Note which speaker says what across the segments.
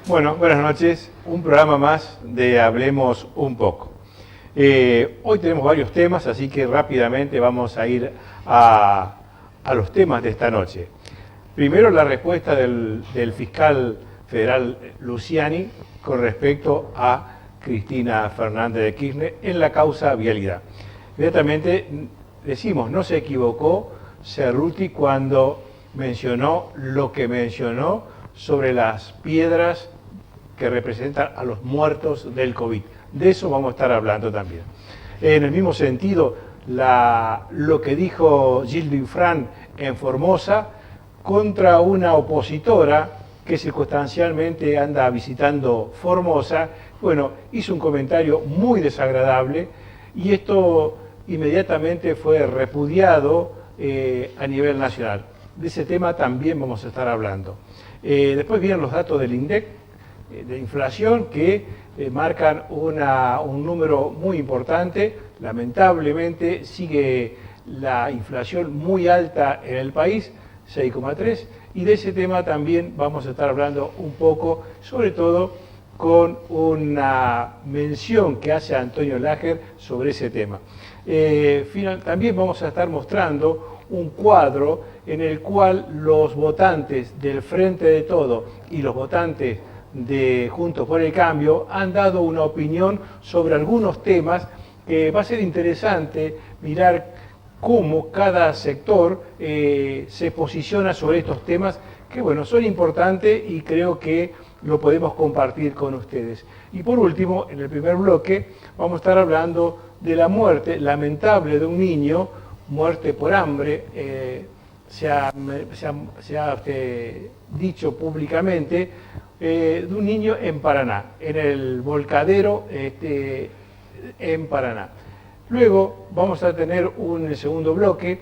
Speaker 1: Bueno, buenas noches. Un programa más de Hablemos un poco. Hoy tenemos varios temas, así que rápidamente vamos a ir a los temas de esta noche. Primero, la respuesta del fiscal federal Luciani con respecto a Cristina Fernández de Kirchner en la causa vialidad. Inmediatamente decimos, no se equivocó Cerruti cuando mencionó lo que mencionó sobre las piedras que representan a los muertos del COVID. De eso vamos a estar hablando también. En el mismo sentido, lo que dijo Gildo Infran en Formosa contra una opositora que circunstancialmente anda visitando Formosa, bueno, hizo un comentario muy desagradable y esto inmediatamente fue repudiado a nivel nacional. De ese tema también vamos a estar hablando. Después vienen los datos del INDEC de inflación que marcan un número muy importante. Lamentablemente sigue la inflación muy alta en el país, 6,3, y de ese tema también vamos a estar hablando un poco, sobre todo con una mención que hace Antonio Lager sobre ese tema. También vamos a estar mostrando un cuadro en el cual los votantes del Frente de Todo y los votantes de Juntos por el Cambio han dado una opinión sobre algunos temas que va a ser interesante mirar cómo cada sector se posiciona sobre estos temas que, bueno, son importantes y creo que lo podemos compartir con ustedes. Y por último, en el primer bloque, vamos a estar hablando de la muerte lamentable de un niño, muerte por hambre, se ha dicho públicamente, de un niño en Paraná, en el Volcadero en Paraná. Luego vamos a tener en el segundo bloque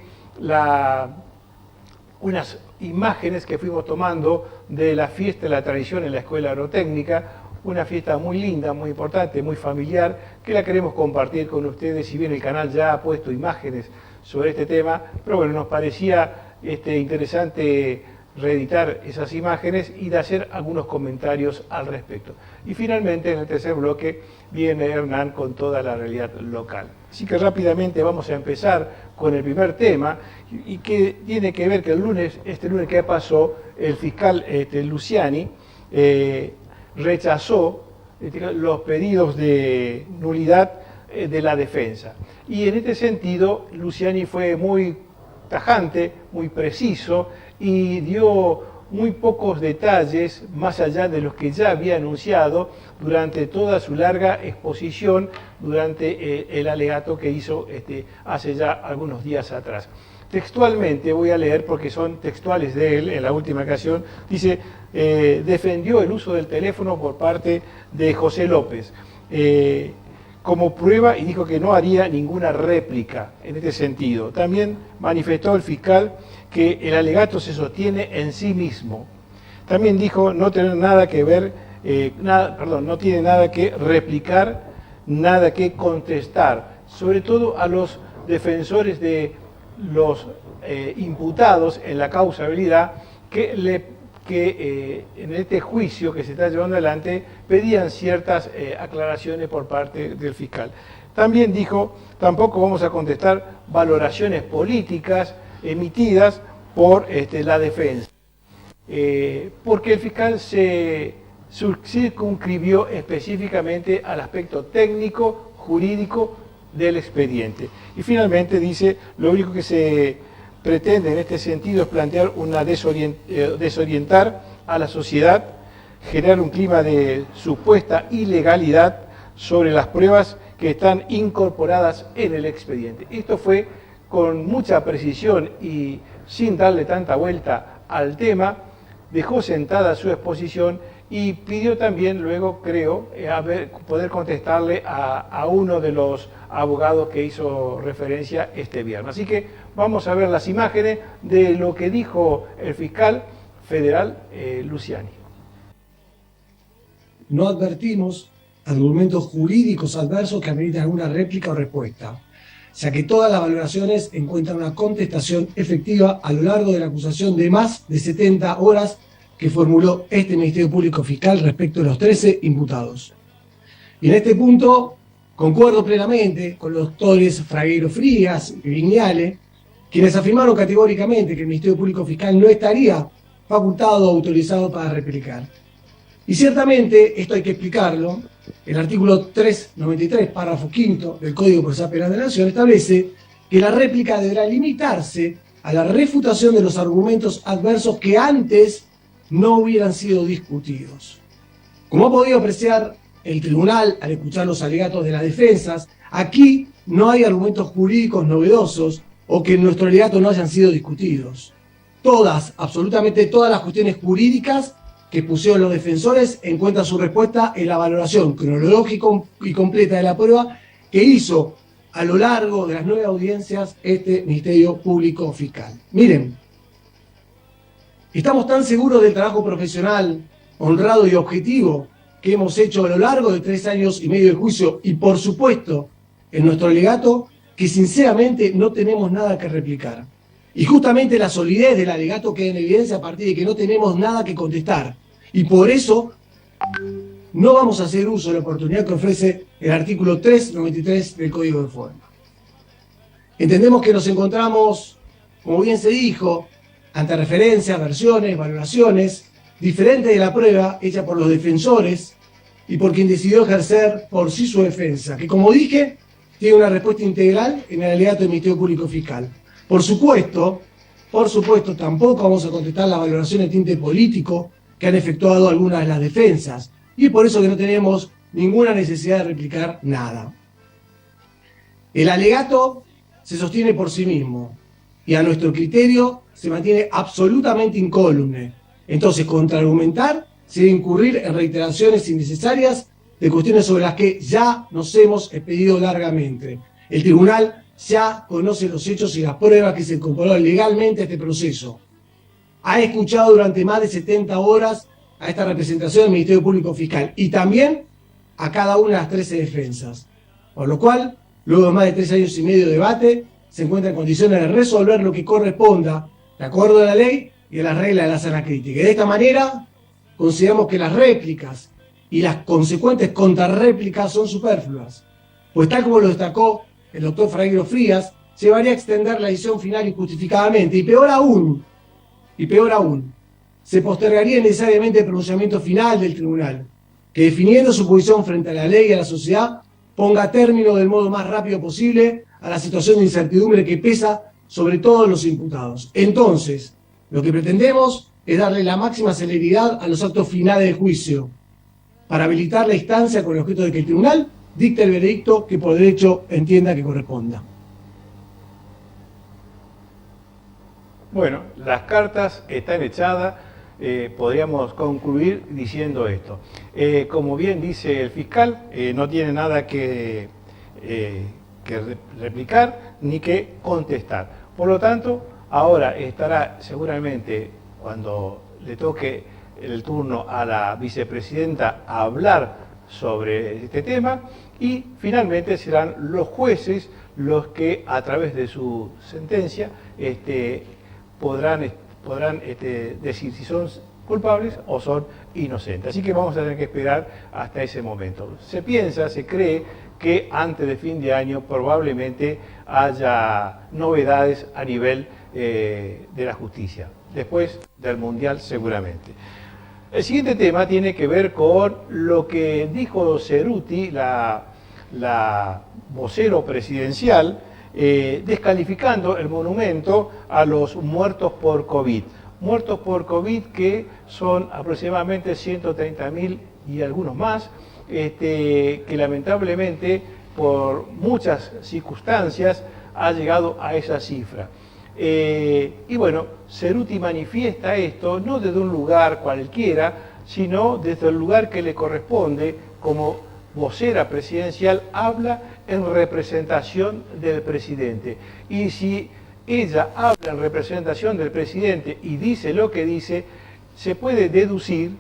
Speaker 1: unas imágenes que fuimos tomando de la fiesta de la tradición en la Escuela Agrotécnica, una fiesta muy linda, muy importante, muy familiar, que la queremos compartir con ustedes, si bien el canal ya ha puesto imágenes sobre este tema, pero bueno, nos parecía interesante reeditar esas imágenes y de hacer algunos comentarios al respecto. Y finalmente, en el tercer bloque, viene Hernán con toda la realidad local. Así que rápidamente vamos a empezar con el primer tema, y que tiene que ver que este lunes que pasó, el fiscal Luciani rechazó los pedidos de nulidad de la defensa. Y en este sentido, Luciani fue muy tajante, muy preciso y dio muy pocos detalles más allá de los que ya había anunciado durante toda su larga exposición durante el alegato que hizo hace ya algunos días atrás. Textualmente voy a leer porque son textuales de él en la última ocasión. Dice, defendió el uso del teléfono por parte de José López como prueba y dijo que no haría ninguna réplica en este sentido. También manifestó el fiscal que el alegato se sostiene en sí mismo. También dijo no tener nada que ver, no tiene nada que replicar, nada que contestar, sobre todo a los defensores de los imputados en la causabilidad que en este juicio que se está llevando adelante pedían ciertas aclaraciones por parte del fiscal. También dijo, tampoco vamos a contestar valoraciones políticas emitidas por la defensa, porque el fiscal se circunscribió específicamente al aspecto técnico, jurídico del expediente. Y finalmente dice, lo único que se pretende en este sentido es plantear desorientar a la sociedad, generar un clima de supuesta ilegalidad sobre las pruebas que están incorporadas en el expediente. Esto fue con mucha precisión y sin darle tanta vuelta al tema, dejó sentada su exposición y pidió también luego, creo, poder contestarle a uno de los abogados que hizo referencia este viernes. Así que vamos a ver las imágenes de lo que dijo el fiscal federal Luciani.
Speaker 2: No advertimos argumentos jurídicos adversos que ameriten alguna réplica o respuesta, ya que todas las valoraciones encuentran una contestación efectiva a lo largo de la acusación de más de 70 horas que formuló este Ministerio Público Fiscal respecto de los 13 imputados. Y en este punto concuerdo plenamente con los doctores Fragueiro Frías y Viñale, quienes afirmaron categóricamente que el Ministerio Público Fiscal no estaría facultado o autorizado para replicar. Y ciertamente, esto hay que explicarlo, el artículo 393, párrafo 5 del Código Procesal Penal de la Nación establece que la réplica deberá limitarse a la refutación de los argumentos adversos que antes no hubieran sido discutidos. Como ha podido apreciar el tribunal al escuchar los alegatos de las defensas, aquí no hay argumentos jurídicos novedosos o que en nuestro alegato no hayan sido discutidos. Todas, absolutamente todas las cuestiones jurídicas que pusieron los defensores encuentran su respuesta en la valoración cronológica y completa de la prueba que hizo a lo largo de las 9 audiencias este Ministerio Público Fiscal. Miren, estamos tan seguros del trabajo profesional, honrado y objetivo que hemos hecho a lo largo de 3 años y medio de juicio y por supuesto en nuestro alegato que sinceramente no tenemos nada que replicar. Y justamente la solidez del alegato queda en evidencia a partir de que no tenemos nada que contestar. Y por eso no vamos a hacer uso de la oportunidad que ofrece el artículo 393 del Código de Forma. Entendemos que nos encontramos, como bien se dijo, ante referencias, versiones, valoraciones diferentes de la prueba hecha por los defensores y por quien decidió ejercer por sí su defensa, que como dije, tiene una respuesta integral en el alegato del Ministerio Público Fiscal. Por supuesto, tampoco vamos a contestar las valoraciones de tinte político que han efectuado algunas de las defensas, y es por eso que no tenemos ninguna necesidad de replicar nada. El alegato se sostiene por sí mismo, y a nuestro criterio se mantiene absolutamente incólume. Entonces, contraargumentar sería incurrir en reiteraciones innecesarias de cuestiones sobre las que ya nos hemos expedido largamente. El tribunal ya conoce los hechos y las pruebas que se incorporaron legalmente a este proceso. Ha escuchado durante más de 70 horas a esta representación del Ministerio Público Fiscal y también a cada una de las 13 defensas. Por lo cual, luego de más de 3 años y medio de debate, se encuentra en condiciones de resolver lo que corresponda, de acuerdo a la ley y a las reglas de la sana crítica. Y de esta manera, consideramos que las réplicas y las consecuentes contrarréplicas son superfluas, pues tal como lo destacó el doctor Fragueiro Frías, llevaría a extender la decisión final injustificadamente, y peor aún, se postergaría necesariamente el pronunciamiento final del tribunal, que definiendo su posición frente a la ley y a la sociedad, ponga término del modo más rápido posible a la situación de incertidumbre que pesa sobre todos los imputados. Entonces, lo que pretendemos es darle la máxima celeridad a los actos finales del juicio, para habilitar la instancia con el objeto de que el tribunal dicte el veredicto que por derecho entienda que corresponda.
Speaker 1: Bueno, las cartas están echadas, podríamos concluir diciendo esto. Como bien dice el fiscal, no tiene nada que replicar ni que contestar. Por lo tanto, ahora estará seguramente, cuando le toque el turno a la vicepresidenta a hablar sobre este tema, y finalmente serán los jueces los que a través de su sentencia podrán decir si son culpables o son inocentes. Así que vamos a tener que esperar hasta ese momento. Se cree que antes de fin de año probablemente haya novedades a nivel de la justicia, después del Mundial seguramente. El siguiente tema tiene que ver con lo que dijo Ceruti, la vocero presidencial, descalificando el monumento a los muertos por COVID. Muertos por COVID que son aproximadamente 130.000 y algunos más, que lamentablemente por muchas circunstancias ha llegado a esa cifra. Y bueno, Ceruti manifiesta esto no desde un lugar cualquiera, sino desde el lugar que le corresponde. Como vocera presidencial habla en representación del presidente. Y si ella habla en representación del presidente y dice lo que dice, se puede deducir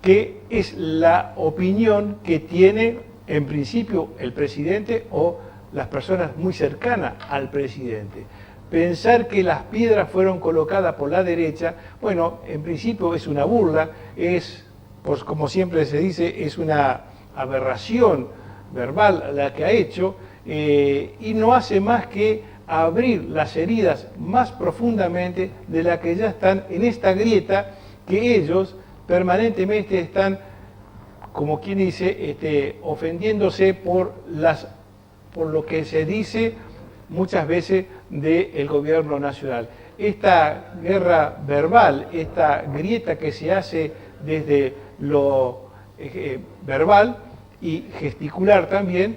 Speaker 1: que es la opinión que tiene en principio el presidente o las personas muy cercanas al presidente. pensar que las piedras fueron colocadas por la derecha, bueno, en principio es una burla, es, pues como siempre se dice, es una aberración verbal la que ha hecho, y no hace más que abrir las heridas más profundamente de las que ya están en esta grieta que ellos permanentemente están, como quien dice, ofendiéndose por lo que se dice muchas veces del gobierno nacional. Esta guerra verbal, esta grieta que se hace desde lo verbal y gesticular también,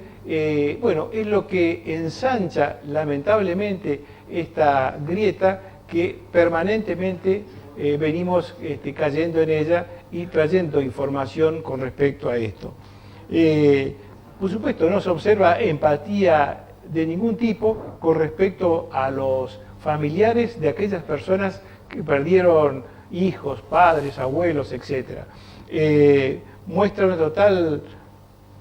Speaker 1: bueno, es lo que ensancha lamentablemente esta grieta que permanentemente venimos cayendo en ella y trayendo información con respecto a esto. Por supuesto, no se observa empatía de ningún tipo con respecto a los familiares de aquellas personas que perdieron hijos, padres, abuelos, etc. Muestra un total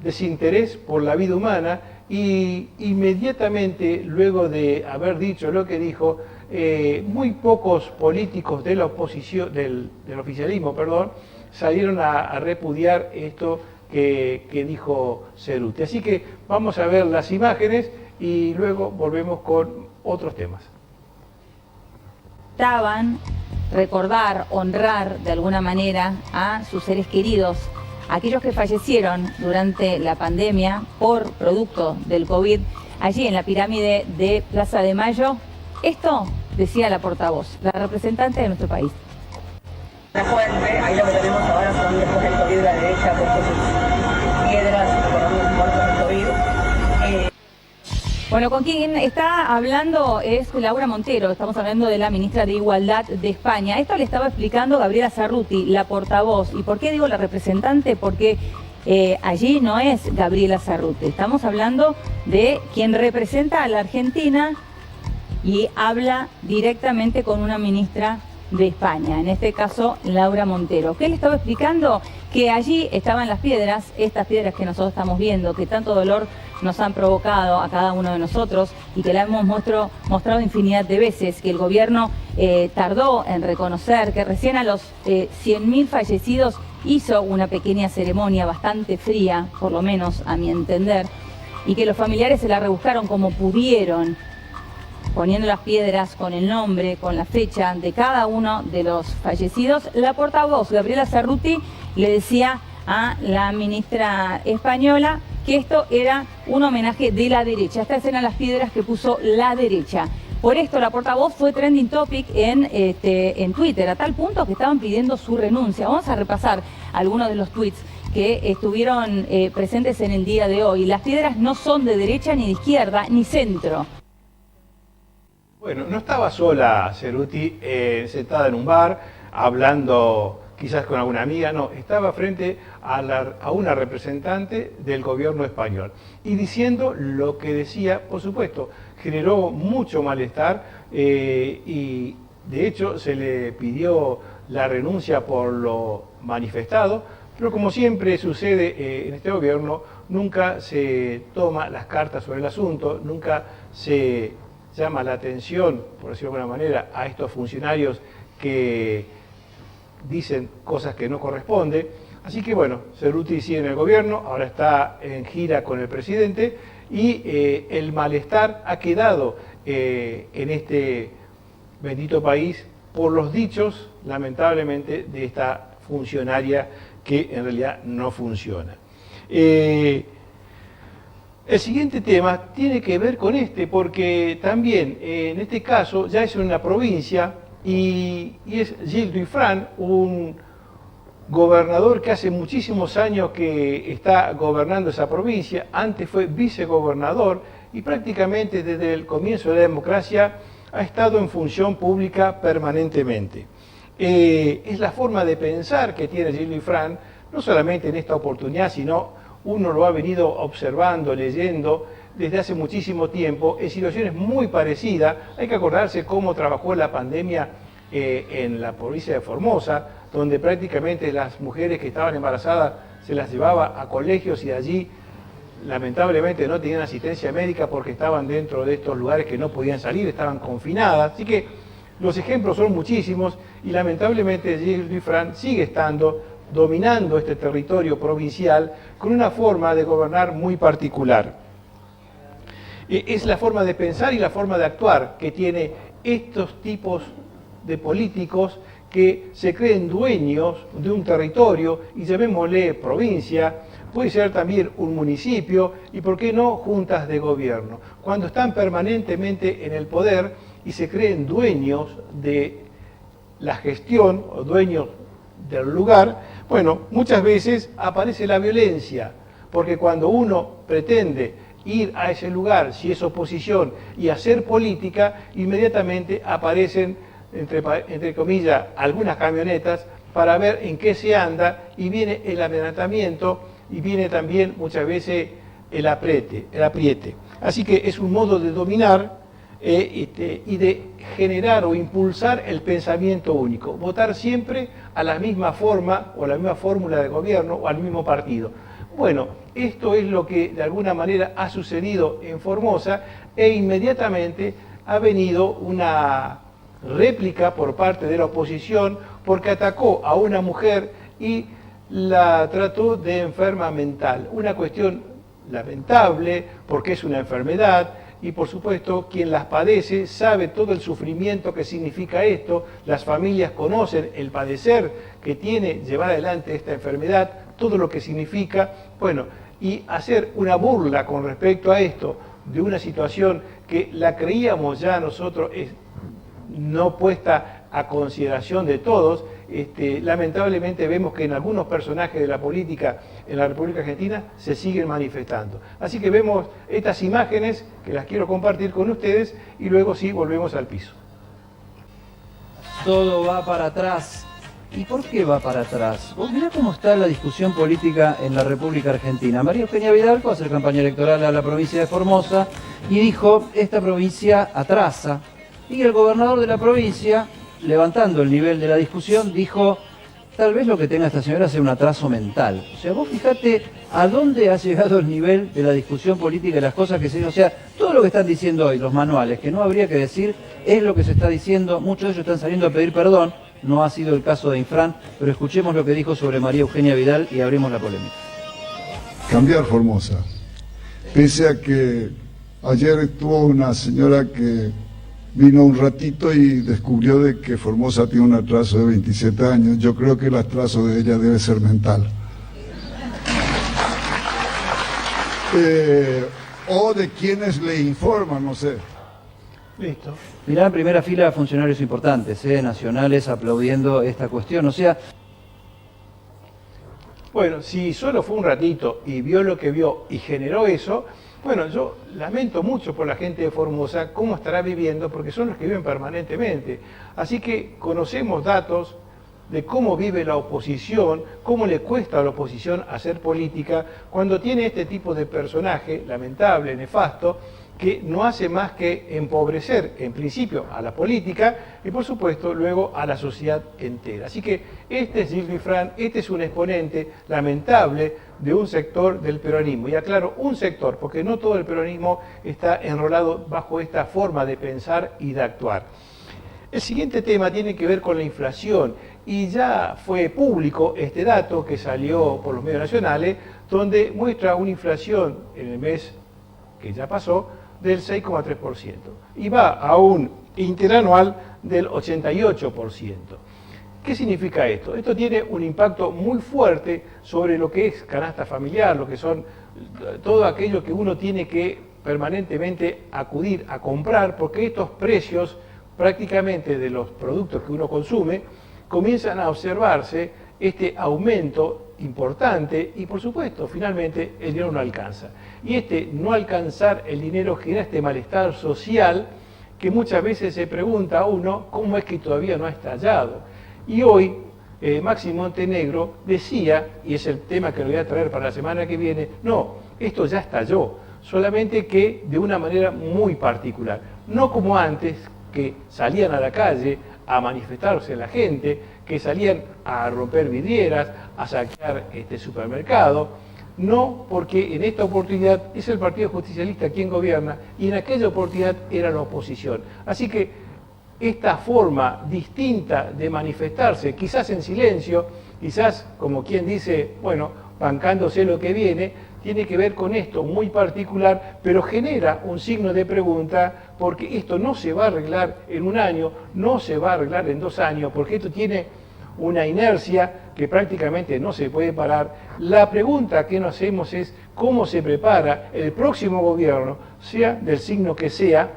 Speaker 1: desinterés por la vida humana y inmediatamente luego de haber dicho lo que dijo, muy pocos políticos de la oposición, del oficialismo, perdón, salieron a repudiar esto que dijo Cerruti. Así que vamos a ver las imágenes y luego volvemos con otros temas.
Speaker 3: Recordar, honrar de alguna manera a sus seres queridos, aquellos que fallecieron durante la pandemia por producto del COVID, allí en la pirámide de Plaza de Mayo. Esto decía la portavoz, la representante de nuestro país.
Speaker 4: La fuente, ahí lo que tenemos ahora son después del COVID, la derecha, puesto sus piedras, por muertos del COVID.
Speaker 3: Bueno, con quien está hablando es Laura Montero, estamos hablando de la ministra de Igualdad de España. Esto le estaba explicando Gabriela Cerruti, la portavoz. ¿Y por qué digo la representante? Porque allí no es Gabriela Cerruti, estamos hablando de quien representa a la Argentina y habla directamente con una ministra de España, en este caso Laura Montero. ¿Qué le estaba explicando? Que allí estaban las piedras, estas piedras que nosotros estamos viendo, que tanto dolor nos han provocado a cada uno de nosotros y que la hemos mostrado infinidad de veces, que el gobierno tardó en reconocer, que recién a los 100.000 fallecidos hizo una pequeña ceremonia bastante fría, por lo menos a mi entender, y que los familiares se la rebuscaron como pudieron, poniendo las piedras con el nombre, con la fecha de cada uno de los fallecidos. La portavoz, Gabriela Cerruti, le decía a la ministra española que esto era un homenaje de la derecha. Estas eran las piedras que puso la derecha. Por esto la portavoz fue trending topic en Twitter, a tal punto que estaban pidiendo su renuncia. Vamos a repasar algunos de los tweets que estuvieron presentes en el día de hoy. Las piedras no son de derecha, ni de izquierda, ni centro.
Speaker 1: Bueno, no estaba sola Cerruti sentada en un bar, hablando quizás con alguna amiga, no, estaba frente a una representante del gobierno español y diciendo lo que decía. Por supuesto, generó mucho malestar y de hecho se le pidió la renuncia por lo manifestado, pero como siempre sucede en este gobierno, nunca se toma las cartas sobre el asunto, nunca se llama la atención, por decirlo de alguna manera, a estos funcionarios que dicen cosas que no corresponden. Así que bueno, Cerruti sigue en el gobierno, ahora está en gira con el presidente y el malestar ha quedado en este bendito país por los dichos, lamentablemente, de esta funcionaria que en realidad no funciona. El siguiente tema tiene que ver con porque también en este caso ya es en una provincia y es Gilles Dufrane, un gobernador que hace muchísimos años que está gobernando esa provincia, antes fue vicegobernador y prácticamente desde el comienzo de la democracia ha estado en función pública permanentemente. Es la forma de pensar que tiene Gilles Dufrane, no solamente en esta oportunidad, sino uno lo ha venido observando, leyendo desde hace muchísimo tiempo, en situaciones muy parecidas. Hay que acordarse cómo trabajó la pandemia en la provincia de Formosa, donde prácticamente las mujeres que estaban embarazadas se las llevaba a colegios y allí lamentablemente no tenían asistencia médica porque estaban dentro de estos lugares que no podían salir, estaban confinadas. Así que los ejemplos son muchísimos y lamentablemente Gilles Dufresne sigue estando dominando este territorio provincial con una forma de gobernar muy particular. Es la forma de pensar y la forma de actuar que tiene estos tipos de políticos que se creen dueños de un territorio y llamémosle provincia, puede ser también un municipio y, ¿por qué no?, juntas de gobierno. Cuando están permanentemente en el poder y se creen dueños de la gestión o dueños del lugar, bueno, muchas veces aparece la violencia, porque cuando uno pretende ir a ese lugar, si es oposición, y hacer política, inmediatamente aparecen, entre comillas, algunas camionetas para ver en qué se anda, y viene el amedrentamiento, y viene también muchas veces el apriete. Así que es un modo de dominar y de generar o impulsar el pensamiento único, votar siempre a la misma forma o a la misma fórmula de gobierno o al mismo partido. Bueno, esto es lo que de alguna manera ha sucedido en Formosa e inmediatamente ha venido una réplica por parte de la oposición porque atacó a una mujer y la trató de enferma mental. Una cuestión lamentable porque es una enfermedad y por supuesto quien las padece sabe todo el sufrimiento que significa esto, las familias conocen el padecer que tiene llevar adelante esta enfermedad, todo lo que significa, bueno, y hacer una burla con respecto a esto de una situación que la creíamos ya nosotros no puesta a consideración de todos, lamentablemente vemos que en algunos personajes de la política en la República Argentina se siguen manifestando. Así que vemos estas imágenes que las quiero compartir con ustedes y luego sí volvemos al piso.
Speaker 5: Todo va para atrás. ¿Y por qué va para atrás? Vos mirá cómo está la discusión política en la República Argentina. María Eugenia Vidal fue a hacer campaña electoral a la provincia de Formosa y dijo, esta provincia atrasa. Y el gobernador de la provincia, levantando el nivel de la discusión, dijo, tal vez lo que tenga esta señora sea un atraso mental. O sea, vos fíjate a dónde ha llegado el nivel de la discusión política y las cosas que se dicen. O sea, todo lo que están diciendo hoy los manuales, que no habría que decir, es lo que se está diciendo. Muchos de ellos están saliendo a pedir perdón. No ha sido el caso de Infran, pero escuchemos lo que dijo sobre María Eugenia Vidal y abrimos la polémica.
Speaker 6: Cambiar Formosa. Pese a que ayer estuvo una señora que vino un ratito y descubrió de que Formosa tiene un atraso de 27 años, yo creo que el atraso de ella debe ser mental. O de quienes le informan, no sé.
Speaker 1: Listo.
Speaker 5: Mirá en primera fila funcionarios importantes, nacionales, aplaudiendo esta cuestión, o sea...
Speaker 1: Bueno, si solo fue un ratito y vio lo que vio y generó eso, bueno, yo lamento mucho por la gente de Formosa cómo estará viviendo, porque son los que viven permanentemente. Así que conocemos datos de cómo vive la oposición, cómo le cuesta a la oposición hacer política, cuando tiene este tipo de personaje lamentable, nefasto, que no hace más que empobrecer, en principio, a la política y, por supuesto, luego a la sociedad entera. Así que este es Gilles Dufresne, este es un exponente lamentable de un sector del peronismo. Y aclaro, un sector, porque no todo el peronismo está enrolado bajo esta forma de pensar y de actuar. El siguiente tema tiene que ver con la inflación y ya fue público este dato que salió por los medios nacionales, donde muestra una inflación en el mes que ya pasó, del 6,3% y va a un interanual del 88%. ¿Qué significa esto? Esto tiene un impacto muy fuerte sobre lo que es canasta familiar, lo que son todo aquello que uno tiene que permanentemente acudir a comprar, porque estos precios prácticamente de los productos que uno consume comienzan a observarse este aumento importante y por supuesto finalmente el dinero no alcanza y este no alcanzar el dinero genera este malestar social que muchas veces se pregunta a uno cómo es que todavía no ha estallado y hoy Máximo Montenegro decía, y es el tema que le voy a traer para la semana que viene, no, esto ya estalló, solamente que de una manera muy particular, no como antes que salían a la calle a manifestarse la gente, que salían a romper vidrieras, a saquear este supermercado, No, porque en esta oportunidad es el Partido Justicialista quien gobierna y en aquella oportunidad era la oposición. Así que esta forma distinta de manifestarse, quizás en silencio, quizás como quien dice, bueno, bancándose lo que viene, tiene que ver con esto muy particular, pero genera un signo de pregunta, porque esto no se va a arreglar en un año, no se va a arreglar en 2 años, porque esto tiene una inercia que prácticamente no se puede parar. La pregunta que nos hacemos es cómo se prepara el próximo gobierno, sea del signo que sea,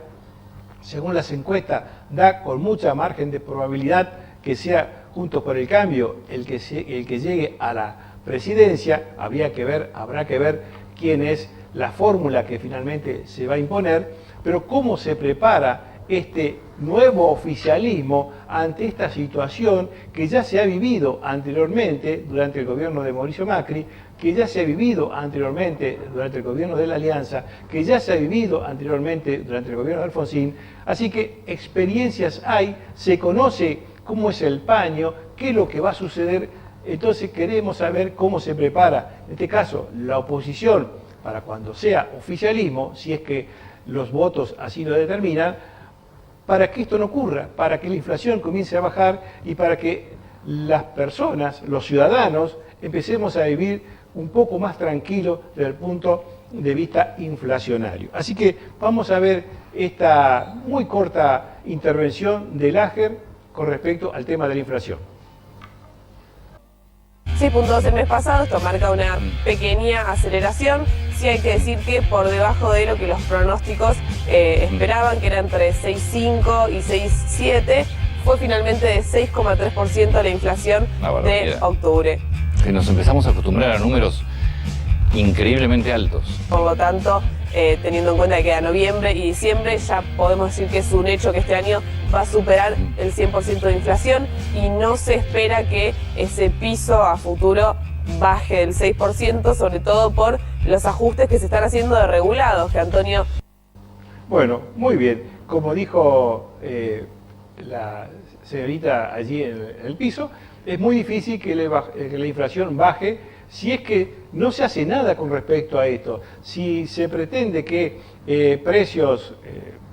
Speaker 1: según las encuestas, da con mucha margen de probabilidad que sea Juntos por el Cambio el que llegue a la presidencia. Habrá que ver quién es la fórmula que finalmente se va a imponer, pero cómo se prepara este nuevo oficialismo ante esta situación que ya se ha vivido anteriormente durante el gobierno de Mauricio Macri, que ya se ha vivido anteriormente durante el gobierno de la Alianza, que ya se ha vivido anteriormente durante el gobierno de Alfonsín. Así que experiencias hay, se conoce cómo es el paño, qué es lo que va a suceder. Entonces queremos saber cómo se prepara, en este caso, la oposición para cuando sea oficialismo, si es que los votos así lo determinan, para que esto no ocurra, para que la inflación comience a bajar y para que las personas, los ciudadanos, empecemos a vivir un poco más tranquilo desde el punto de vista inflacionario. Así que vamos a ver esta muy corta intervención del AGER con respecto al tema de la inflación.
Speaker 7: 6 puntos el mes pasado, esto marca una pequeña aceleración. Sí hay que decir que por debajo de lo que los pronósticos esperaban, que era entre 6,5 y 6,7, fue finalmente de 6,3% la inflación de octubre.
Speaker 8: Que nos empezamos a acostumbrar a números increíblemente altos.
Speaker 7: Por lo tanto, teniendo en cuenta que queda noviembre y diciembre, ya podemos decir que es un hecho que este año va a superar el 100% de inflación y no se espera que ese piso a futuro baje del 6%, sobre todo por los ajustes que se están haciendo de regulados, que Antonio...
Speaker 1: Bueno, muy bien. Como dijo la señorita allí en el piso, es muy difícil que la inflación baje si es que no se hace nada con respecto a esto. Si se pretende que precios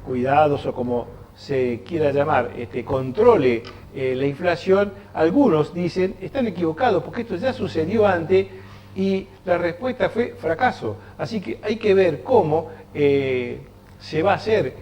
Speaker 1: cuidados o como se quiera llamar, controle la inflación, algunos dicen, están equivocados porque esto ya sucedió antes y la respuesta fue fracaso. Así que hay que ver cómo se va a hacer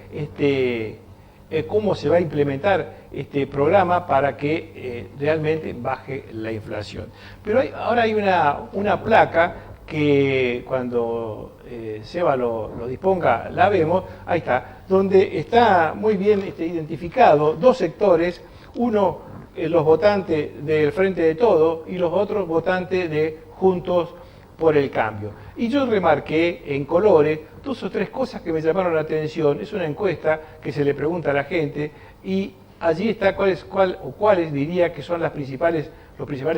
Speaker 1: cómo se va a implementar este programa para que realmente baje la inflación. Pero ahora hay una placa que cuando Seba lo disponga la vemos, ahí está, donde está muy bien identificado 2 sectores, uno los votantes del Frente de Todos y los otros votantes de Juntos por el Cambio. Y yo remarqué en colores 2 o 3 cosas que me llamaron la atención. Es una encuesta que se le pregunta a la gente y allí está cuáles diría que son los principales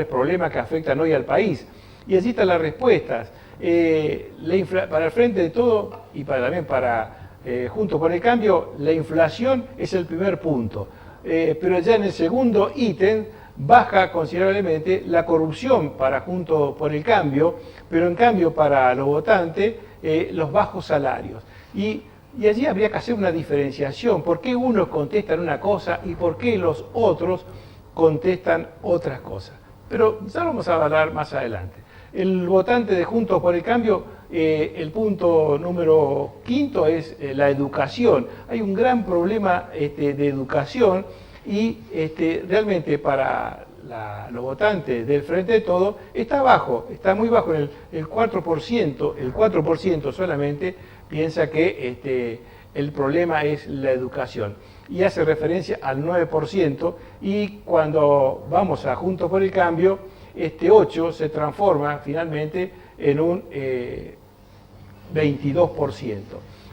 Speaker 1: problemas que afectan hoy al país. Y allí están las respuestas. Para el Frente de Todos y también para Juntos por el Cambio, la inflación es el primer punto. Pero ya en el segundo ítem baja considerablemente la corrupción para Juntos por el Cambio, pero en cambio para los votantes los bajos salarios. Y allí habría que hacer una diferenciación, por qué unos contestan una cosa y por qué los otros contestan otras cosas. Pero ya lo vamos a hablar más adelante. El votante de Juntos por el Cambio, el punto número 5 es la educación. Hay un gran problema de educación y realmente para los votantes del Frente de Todos está bajo, está muy bajo, el 4% solamente piensa que el problema es la educación y hace referencia al 9%, y cuando vamos a Juntos por el Cambio, 8 se transforma finalmente en un 22%.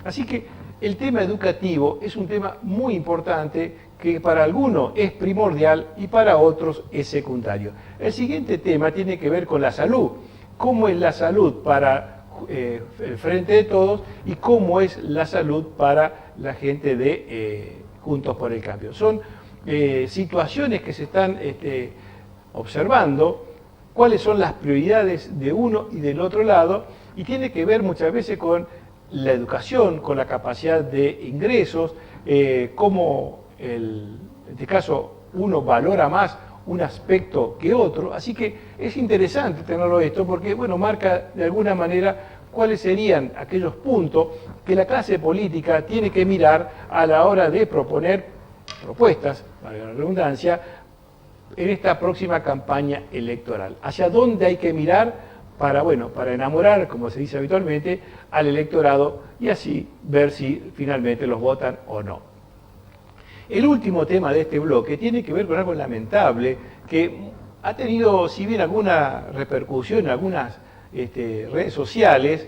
Speaker 1: Así que el tema educativo es un tema muy importante que para algunos es primordial y para otros es secundario. El siguiente tema tiene que ver con la salud. ¿Cómo es la salud para el Frente de Todos y cómo es la salud para la gente de Juntos por el Cambio? Son situaciones que se están observando cuáles son las prioridades de uno y del otro lado, y tiene que ver muchas veces con la educación, con la capacidad de ingresos, cómo en este caso uno valora más un aspecto que otro, así que es interesante tenerlo esto porque, bueno, marca de alguna manera cuáles serían aquellos puntos que la clase política tiene que mirar a la hora de proponer propuestas, valga la redundancia, en esta próxima campaña electoral. Hacia dónde hay que mirar para, bueno, para enamorar, como se dice habitualmente, al electorado y así ver si finalmente los votan o no. El último tema de este bloque tiene que ver con algo lamentable que ha tenido, si bien alguna repercusión en algunas redes sociales,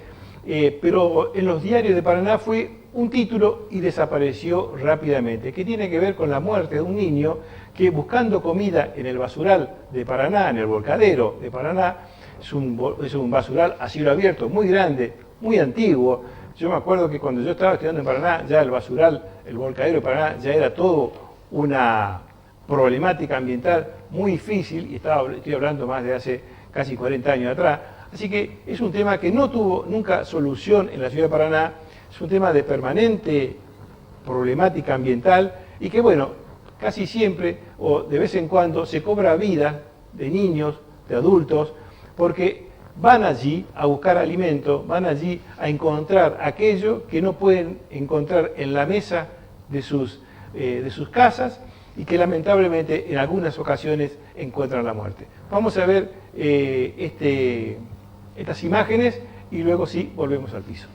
Speaker 1: pero en los diarios de Paraná fue un título y desapareció rápidamente, que tiene que ver con la muerte de un niño que buscando comida en el basural de Paraná, en el volcadero de Paraná, es un basural a cielo abierto muy grande, muy antiguo. Yo me acuerdo que cuando yo estaba estudiando en Paraná, ya el basural, el volcadero de Paraná, ya era todo una problemática ambiental muy difícil, y estoy hablando más de hace casi 40 años atrás. Así que es un tema que no tuvo nunca solución en la ciudad de Paraná, es un tema de permanente problemática ambiental y que, bueno, casi siempre o de vez en cuando se cobra vida de niños, de adultos, porque van allí a buscar alimento, van allí a encontrar aquello que no pueden encontrar en la mesa de sus casas y que lamentablemente en algunas ocasiones encuentran la muerte. Vamos a ver estas imágenes y luego sí volvemos al piso.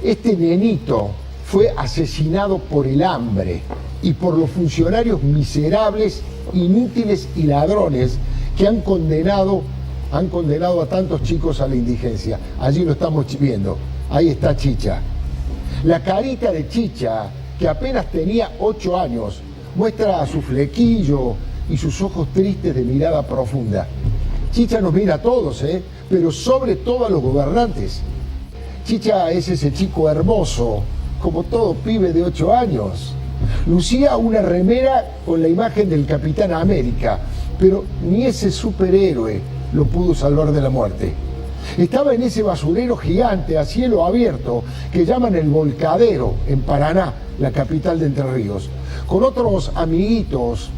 Speaker 9: Este nenito fue asesinado por el hambre y por los funcionarios miserables, inútiles y ladrones que han condenado a tantos chicos a la indigencia. Allí lo estamos viendo, ahí está Chicha. La carita de Chicha, que apenas tenía 8 años, muestra su flequillo y sus ojos tristes de mirada profunda. Chicha nos mira a todos, pero sobre todo a los gobernantes. Chicha es ese chico hermoso, como todo pibe de 8 años. Lucía una remera con la imagen del Capitán América, pero ni ese superhéroe lo pudo salvar de la muerte. Estaba en ese basurero gigante a cielo abierto que llaman el Volcadero, en Paraná, la capital de Entre Ríos. Con otros amiguitos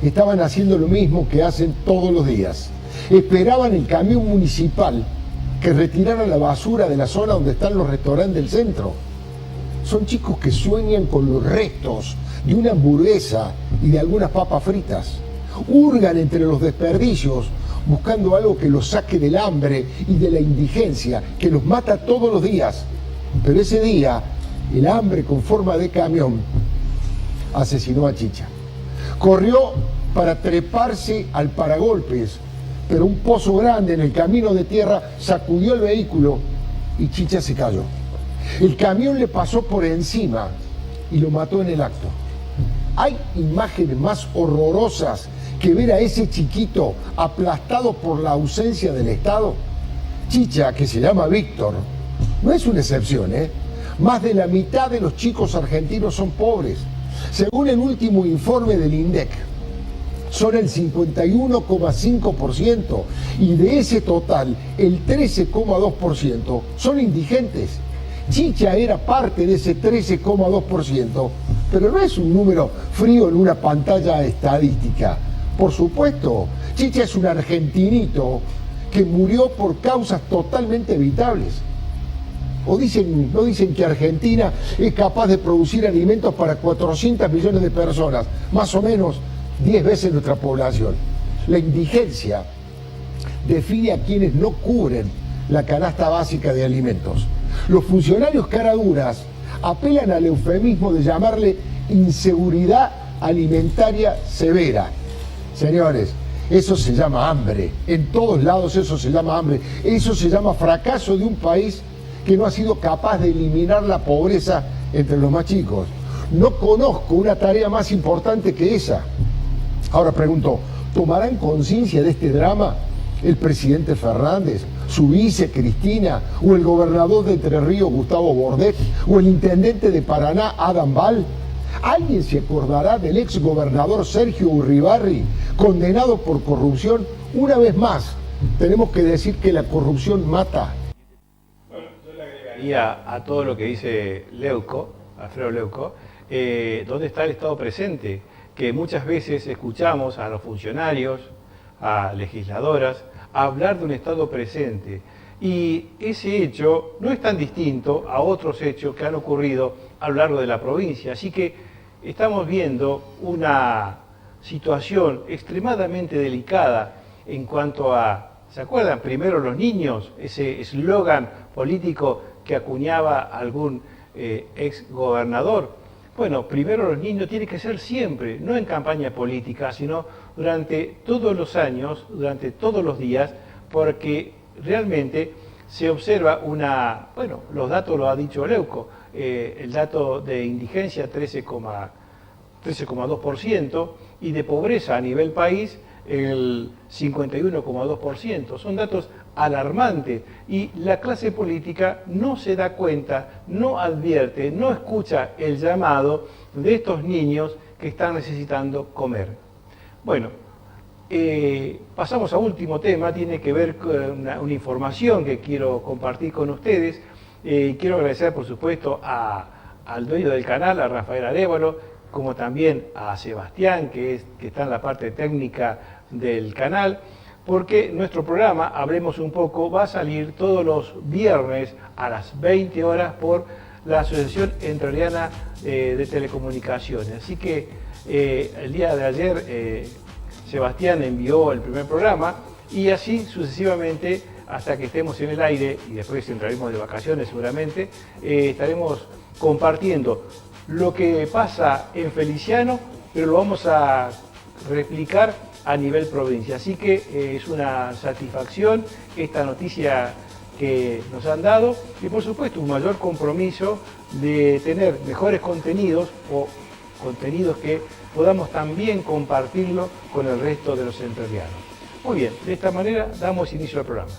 Speaker 9: estaban haciendo lo mismo que hacen todos los días. Esperaban el camión municipal que retirara la basura de la zona donde están los restaurantes del centro. Son chicos que sueñan con los restos de una hamburguesa y de algunas papas fritas. Hurgan entre los desperdicios buscando algo que los saque del hambre y de la indigencia que los mata todos los días. Pero ese día, el hambre con forma de camión asesinó a Chicha. Corrió para treparse al paragolpes, pero un pozo grande en el camino de tierra sacudió el vehículo y Chicha se cayó. El camión le pasó por encima y lo mató en el acto. ¿Hay imágenes más horrorosas que ver a ese chiquito aplastado por la ausencia del Estado? Chicha, que se llama Víctor, no es una excepción, Más de la mitad de los chicos argentinos son pobres. Según el último informe del INDEC, son el 51,5% y de ese total el 13,2% son indigentes. Chicha era parte de ese 13,2%, pero no es un número frío en una pantalla estadística. Por supuesto, Chicha es un argentinito que murió por causas totalmente evitables. ¿No dicen que Argentina es capaz de producir alimentos para 400 millones de personas? Más o menos 10 veces nuestra población. La indigencia define a quienes no cubren la canasta básica de alimentos. Los funcionarios caraduras apelan al eufemismo de llamarle inseguridad alimentaria severa. Señores, eso se llama hambre. En todos lados eso se llama hambre. Eso se llama fracaso de un país que no ha sido capaz de eliminar la pobreza entre los más chicos. No conozco una tarea más importante que esa. Ahora pregunto, ¿tomarán conciencia de este drama el presidente Fernández, su vice Cristina, o el gobernador de Entre Ríos, Gustavo Bordet, o el intendente de Paraná, Adam Ball? ¿Alguien se acordará del ex gobernador Sergio Uribarri, condenado por corrupción? Una vez más, tenemos que decir que la corrupción mata.
Speaker 1: A todo lo que dice Leuco, Alfredo Leuco, ¿dónde está el Estado presente? Que muchas veces escuchamos a los funcionarios, a legisladoras, hablar de un Estado presente. Y ese hecho no es tan distinto a otros hechos que han ocurrido a lo largo de la provincia. Así que estamos viendo una situación extremadamente delicada en cuanto a, ¿se acuerdan? Primero los niños, ese eslogan político que acuñaba algún ex gobernador. Bueno, primero los niños tiene que ser siempre, no en campaña política, sino durante todos los años, durante todos los días, porque realmente se observa bueno, los datos lo ha dicho Leuco, el dato de indigencia 13,2% y de pobreza a nivel país el 51,2%. Son datos alarmantes y la clase política no se da cuenta, no advierte, no escucha el llamado de estos niños que están necesitando comer. Bueno, pasamos a último tema, tiene que ver con una información que quiero compartir con ustedes. Quiero agradecer, por supuesto, al dueño del canal, a Rafael Arévalo, como también a Sebastián, que está en la parte técnica del canal, porque nuestro programa, Hablemos un poco, va a salir todos los viernes a las 20 horas por la Asociación Entrerriana de Telecomunicaciones. Así que el día de ayer Sebastián envió el primer programa y así sucesivamente hasta que estemos en el aire y después entraremos de vacaciones seguramente, estaremos compartiendo lo que pasa en Feliciano, pero lo vamos a replicar a nivel provincia. Así que es una satisfacción esta noticia que nos han dado y por supuesto un mayor compromiso de tener mejores contenidos o contenidos que podamos también compartirlo con el resto de los entrerrianos. Muy bien, de esta manera damos inicio al programa.